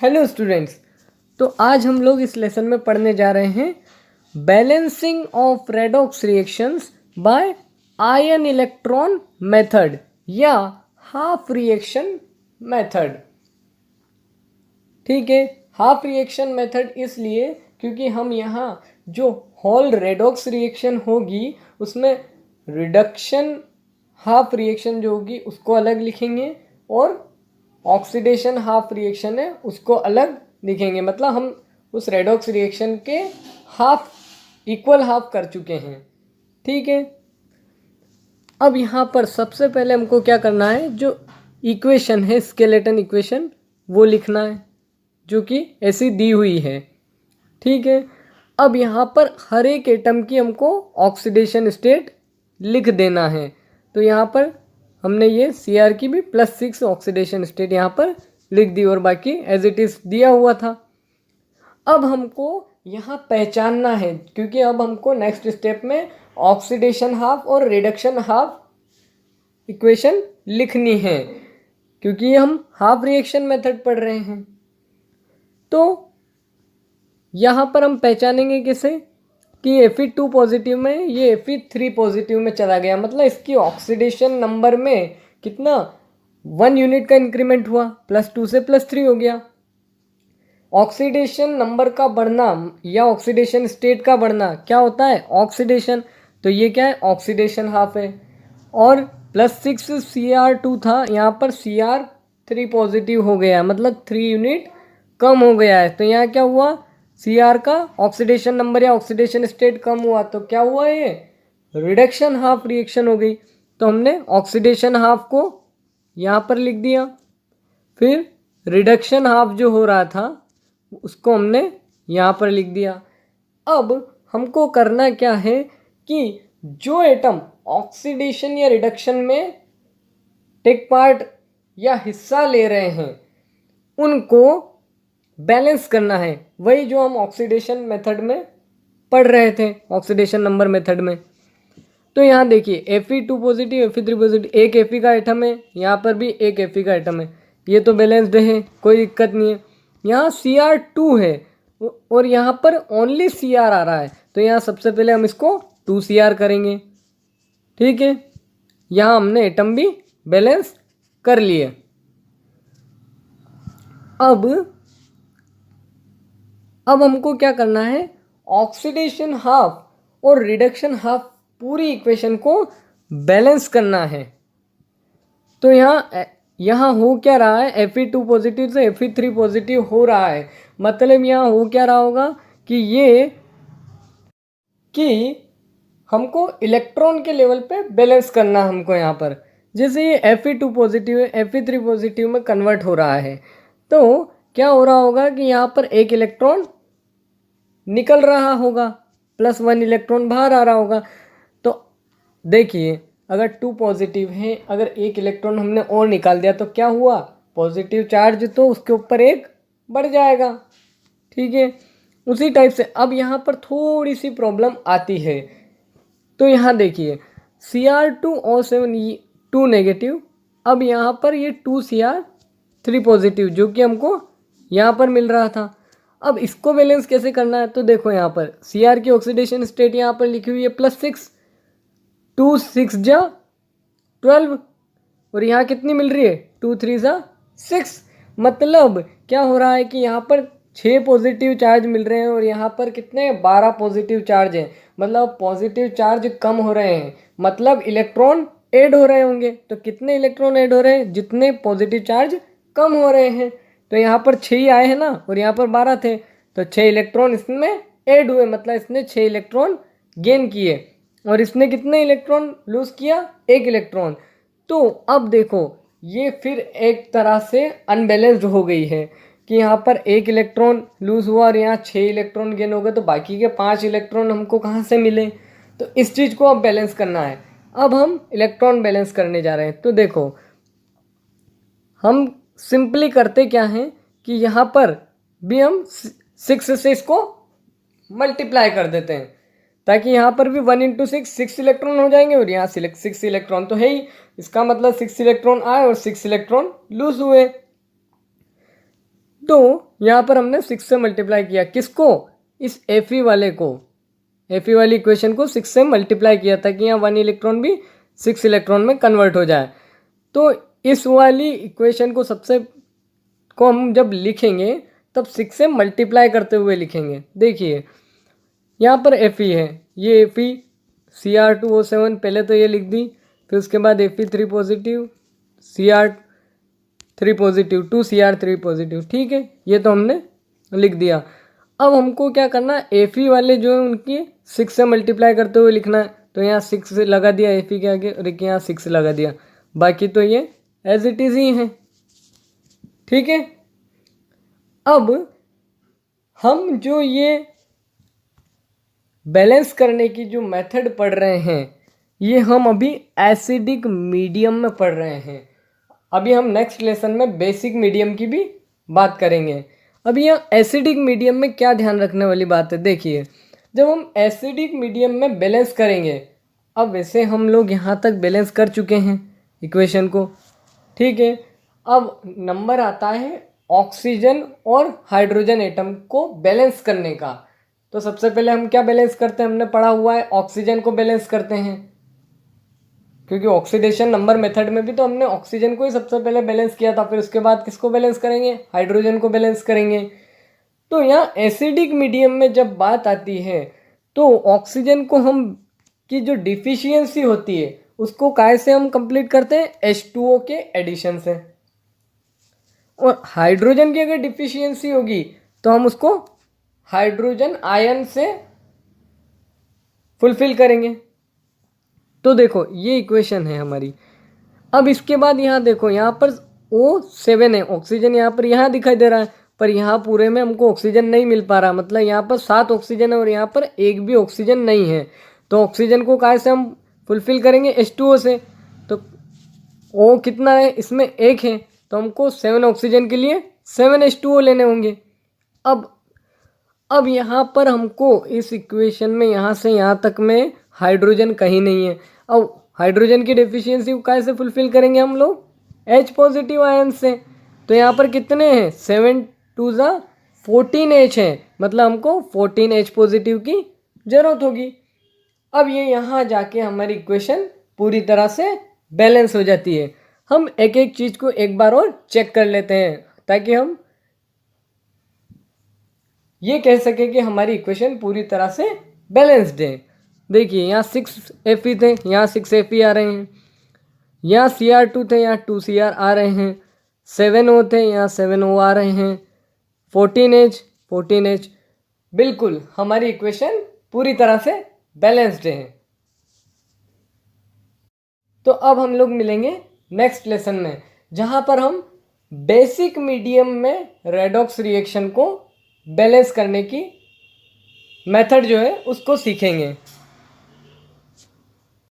Hello students. तो आज हम लोग इस लेसन में पढ़ने जा रहे हैं balancing of redox reactions by ion electron method या हाफ रिएक्शन मेथड। ठीक है, हाफ रिएक्शन मेथड इसलिए क्योंकि हम यहाँ जो होल रेडॉक्स रिएक्शन होगी उसमें रिडक्शन हाफ रिएक्शन जो होगी उसको अलग लिखेंगे और ऑक्सीडेशन हाफ रिएक्शन है उसको अलग लिखेंगे। मतलब हम उस रेडॉक्स रिएक्शन के हाफ इक्वल हाफ कर चुके हैं। ठीक है, अब यहाँ पर सबसे पहले हमको क्या करना है, जो इक्वेशन है स्केलेटन इक्वेशन वो लिखना है जो कि ऐसी दी हुई है। ठीक है, अब यहाँ पर हर एक एटम की हमको ऑक्सीडेशन स्टेट लिख देना है। तो यहाँ पर हमने ये Cr की भी +6 ऑक्सीडेशन स्टेट यहाँ पर लिख दी और बाकी एज इट इज़ दिया हुआ था। अब हमको यहाँ पहचानना है क्योंकि अब हमको नेक्स्ट स्टेप में ऑक्सीडेशन हाफ और रिडक्शन हाफ इक्वेशन लिखनी है क्योंकि हम हाफ रिएक्शन मेथड पढ़ रहे हैं। तो यहाँ पर हम पहचानेंगे कैसे कि Fe2 पॉजिटिव में ये Fe3 पॉजिटिव में चला गया, मतलब इसकी ऑक्सीडेशन नंबर में कितना 1 यूनिट का इंक्रीमेंट हुआ, +2 से +3 हो गया। ऑक्सीडेशन नंबर का बढ़ना या ऑक्सीडेशन स्टेट का बढ़ना क्या होता है, ऑक्सीडेशन। तो ये क्या है, ऑक्सीडेशन हाफ है। और +6 Cr2 था, यहाँ पर Cr3 पॉजिटिव हो गया, मतलब 3 यूनिट कम हो गया है। तो यहाँ क्या हुआ, Cr का ऑक्सीडेशन नंबर या ऑक्सीडेशन स्टेट कम हुआ, तो क्या हुआ, ये रिडक्शन हाफ रिएक्शन हो गई। तो हमने ऑक्सीडेशन हाफ को यहाँ पर लिख दिया, फिर रिडक्शन हाफ जो हो रहा था उसको हमने यहाँ पर लिख दिया। अब हमको करना क्या है कि जो एटम ऑक्सीडेशन या रिडक्शन में टेक पार्ट या हिस्सा ले रहे हैं उनको बैलेंस करना है, वही जो हम ऑक्सीडेशन मेथड में पढ़ रहे थे, ऑक्सीडेशन नंबर मेथड में। तो यहाँ देखिए Fe2 पॉजिटिव Fe3 पॉजिटिव, एक Fe का एटम है, यहाँ पर भी एक Fe का एटम है, ये तो बैलेंस्ड है, कोई दिक्कत नहीं है। यहाँ Cr2 है और यहाँ पर ओनली Cr आ रहा है, तो यहाँ सबसे पहले हम इसको 2Cr करेंगे। ठीक है, यहाँ हमने एटम भी बैलेंस कर लिए। अब हमको क्या करना है, ऑक्सीडेशन हाफ और रिडक्शन हाफ पूरी इक्वेशन को बैलेंस करना है। तो यहाँ हो क्या रहा है, Fe2 पॉजिटिव से Fe3 पॉजिटिव हो रहा है, मतलब यहाँ हो क्या रहा होगा कि हमको इलेक्ट्रॉन के लेवल पे बैलेंस करना हमको यहाँ पर। जैसे ये Fe2 पॉजिटिव है Fe3 पॉजिटिव में कन्वर्ट हो रहा है, तो क्या हो रहा होगा कि यहाँ पर एक इलेक्ट्रॉन निकल रहा होगा, +1 इलेक्ट्रॉन बाहर आ रहा होगा। तो देखिए अगर 2 पॉजिटिव है, अगर एक इलेक्ट्रॉन हमने और निकाल दिया तो क्या हुआ, पॉजिटिव चार्ज तो उसके ऊपर एक बढ़ जाएगा। ठीक है, उसी टाइप से अब यहाँ पर थोड़ी सी प्रॉब्लम आती है। तो यहाँ देखिए Cr2O7 2 नेगेटिव, अब यहाँ पर ये 2Cr3 पॉजिटिव जो कि हमको यहाँ पर मिल रहा था। अब इसको बैलेंस कैसे करना है, तो देखो यहाँ पर Cr की ऑक्सीडेशन स्टेट यहाँ पर लिखी हुई है +6, 2 6 जा 12 और यहाँ कितनी मिल रही है 2 3 जा 6। मतलब क्या हो रहा है कि यहाँ पर 6 पॉजिटिव चार्ज मिल रहे हैं और यहाँ पर कितने 12 पॉजिटिव चार्ज हैं, मतलब पॉजिटिव चार्ज कम हो रहे हैं, मतलब इलेक्ट्रॉन ऐड हो रहे होंगे। तो कितने इलेक्ट्रॉन ऐड हो रहे हैं, जितने पॉजिटिव चार्ज कम हो रहे हैं। तो यहाँ पर 6 ही आए हैं ना और यहाँ पर 12 थे, तो 6 इलेक्ट्रॉन इसमें ऐड हुए, मतलब इसने 6 इलेक्ट्रॉन गेन किए और इसने कितने इलेक्ट्रॉन लूज किया, 1 इलेक्ट्रॉन। तो अब देखो ये फिर एक तरह से अनबैलेंस्ड हो गई है कि यहाँ पर 1 इलेक्ट्रॉन लूज हुआ और यहाँ 6 इलेक्ट्रॉन गेन हो गए, तो बाकी के 5 इलेक्ट्रॉन हमको कहाँ से मिले। तो इस चीज़ को अब बैलेंस करना है। अब हम इलेक्ट्रॉन बैलेंस करने जा रहे हैं। तो देखो हम सिंपली करते क्या हैं कि यहाँ पर भी हम 6 से इसको मल्टीप्लाई कर देते हैं ताकि यहाँ पर भी 1 × 6 6 इलेक्ट्रॉन हो जाएंगे और यहाँ 6 इलेक्ट्रॉन तो है ही, इसका मतलब 6 इलेक्ट्रॉन आए और 6 इलेक्ट्रॉन लूज हुए। तो यहाँ पर हमने 6 से मल्टीप्लाई किया, किसको, इस Fe वाले को, Fe वाली इक्वेशन को 6 से मल्टीप्लाई किया ताकि यहाँ 1 इलेक्ट्रॉन भी 6 इलेक्ट्रॉन में कन्वर्ट हो जाए। तो इस वाली इक्वेशन को हम जब लिखेंगे तब 6 से मल्टीप्लाई करते हुए लिखेंगे। देखिए यहाँ पर Fe है, ये Fe Cr2O7 पहले तो ये लिख दी, फिर उसके बाद Fe3 positive, Cr3 positive, 2Cr3 positive, ठीक है, ये तो हमने लिख दिया। अब हमको क्या करना है, Fe वाले जो है उनकी 6 से मल्टीप्लाई करते हुए लिखना है। तो यहाँ 6 लगा दिया Fe के आगे और यहाँ 6 लगा दिया, बाकी तो ये एज इट इज ही है, ठीक है। अब हम जो ये बैलेंस करने की जो मेथड पढ़ रहे हैं ये हम अभी एसिडिक मीडियम में पढ़ रहे हैं। अभी हम नेक्स्ट लेसन में बेसिक मीडियम की भी बात करेंगे। अभी यहाँ एसिडिक मीडियम में क्या ध्यान रखने वाली बात है, देखिए जब हम एसिडिक मीडियम में बैलेंस करेंगे, अब वैसे हम लोग यहाँ तक बैलेंस कर चुके हैं इक्वेशन को, ठीक है। अब नंबर आता है ऑक्सीजन और हाइड्रोजन एटम को बैलेंस करने का। तो सबसे पहले हम क्या बैलेंस करते हैं, हमने पढ़ा हुआ है ऑक्सीजन को बैलेंस करते हैं, क्योंकि ऑक्सीडेशन नंबर मेथड में भी तो हमने ऑक्सीजन को ही सबसे पहले बैलेंस किया था, फिर उसके बाद किसको बैलेंस करेंगे, हाइड्रोजन को बैलेंस करेंगे। तो यहाँ एसिडिक मीडियम में जब बात आती है तो ऑक्सीजन को हम की जो डिफिशियंसी होती है उसको काय से हम कंप्लीट करते हैं, H2O के एडिशन से। और हाइड्रोजन की अगर डिफिशियंसी होगी तो हम उसको हाइड्रोजन आयन से फुलफिल करेंगे। तो देखो ये इक्वेशन है हमारी। अब इसके बाद यहाँ देखो, यहाँ पर O7 है, ऑक्सीजन यहाँ दिखाई दे रहा है, पर यहाँ पूरे में हमको ऑक्सीजन नहीं मिल पा रहा, मतलब यहाँ पर 7 ऑक्सीजन है और यहाँ पर एक भी ऑक्सीजन नहीं है। तो ऑक्सीजन को कहाँ से हम फुलफिल करेंगे, H2O से। तो O कितना है, इसमें 1 है, तो हमको 7 ऑक्सीजन के लिए 7 H2O लेने होंगे। अब यहाँ पर हमको इस इक्वेशन में यहाँ से यहाँ तक में हाइड्रोजन कहीं नहीं है। अब हाइड्रोजन की डेफिशिएंसी को कैसे फुलफिल करेंगे हम लोग, H पॉजिटिव आयन से। तो यहाँ पर कितने हैं, 7 2 14 H है, मतलब हमको 14 H पॉजिटिव की जरूरत होगी। अब ये यहाँ जाके हमारी इक्वेशन पूरी तरह से बैलेंस हो जाती है। हम एक एक चीज़ को एक बार और चेक कर लेते हैं ताकि हम ये कह सके कि हमारी इक्वेशन पूरी तरह से बैलेंस्ड है। देखिए यहाँ 6 Fe थे, यहाँ 6 Fe आ रहे हैं, यहाँ Cr2 थे, यहाँ 2 Cr आ रहे हैं, 7 O थे, यहाँ 7 O आ रहे हैं, 14 H, बिल्कुल हमारी इक्वेशन पूरी तरह से बैलेंस्ड है। तो अब हम लोग मिलेंगे नेक्स्ट लेसन में, जहाँ पर हम बेसिक मीडियम में रेडॉक्स रिएक्शन को बैलेंस करने की मेथड जो है उसको सीखेंगे।